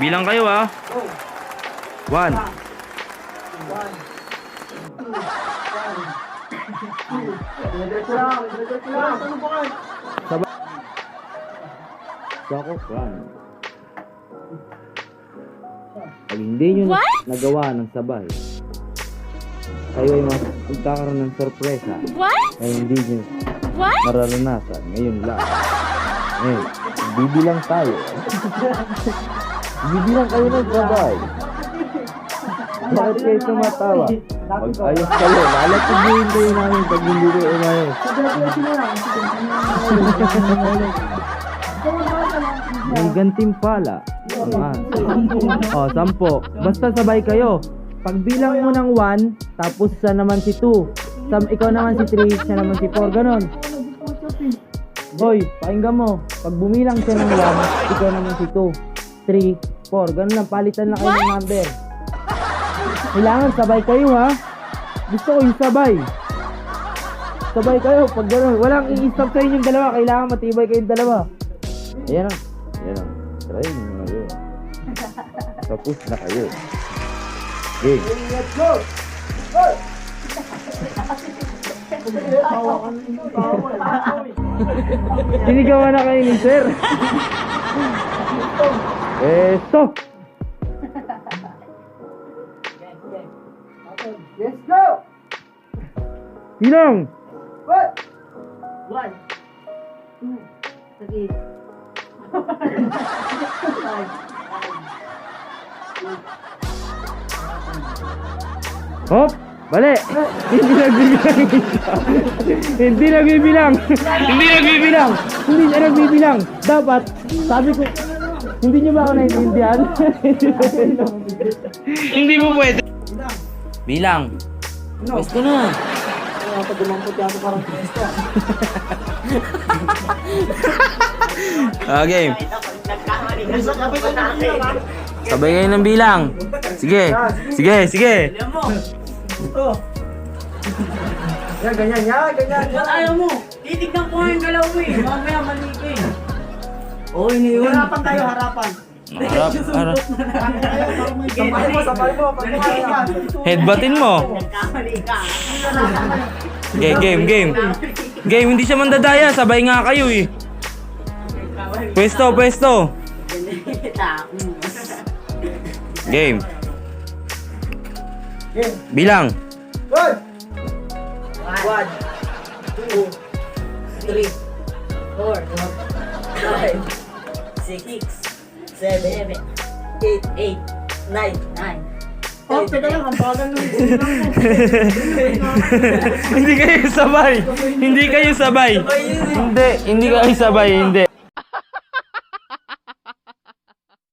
Bilang kayo ha. 1. Sako, run. Pag hindi nyo nagawa ng sabay, kayo ay magkakaroon ng sorpresa na hindi nyo mararanasan ngayon lang. Ngayon, bibilang tayo. Bibilang kayo ng sabay. Bakit kayo tumatawa? Mag-ayos kayo. Lalatigihin kayo namin pag hindi kayo umayos. May gantimpala. O, 10. Basta sabay kayo. Pagbilang mo ng 1, tapos siya naman si 2. Ikaw naman si 3, siya naman si 4. Ganon. Boy, pakinggan mo. Pag bumilang siya ng 1, ikaw naman si 2, 3, 4. Ganon lang. Palitan lang kayo ng number. Kailangan sabay kayo ha. Gusto ko yung sabay. Sabay kayo. Pag gano'n, walang i-stop sa inyong dalawa. Kailangan matibay kayong dalawa. Ayan lang. Ayan lang. Try nyo na kayo. Tapos na kayo. Game. Let's go! Go! Sinigawan na kayo ni sir. Stop! Let's go! Bilang! What? 1, 2, 3, 5. Hop! Bali! Hindi nagbibilang. Hindi nagbibilang. Hindi nagbibilang. Hindi siya nagbibilang. Dapat, sabi ko, hindi niyo ba ako naiintindihan? Hindi mo pwede. Bilang. Pwesto na. Pag dumampot yan ako parang pwesto. Okay. Sabay kayo ng bilang. Sige. Sige, sige. Ito. Yan, ganyan. Yan, ganyan. Ba't ayaw mo? Titignan ko nga yung galaw mo eh. Mamaya mali ka eh. Oo, ini yun. Harapan tayo, harapan. Harap. Sabay mo, sabay mo. Pag yan. Headbuttin mo. Nagkamali ka. Okay, game, game. Game, hindi siya mandadaya. Sabay nga kayo eh. Pwesto, pwesto. Game. Game. Bilang. Good! 1, 2, 3, 4, 5, 6, 7, 8, 9. Oh, teka lang. Ang bagal nung Hindi kayo sabay. Hindi kayo sabay. Hindi kayo sabay. Hindi.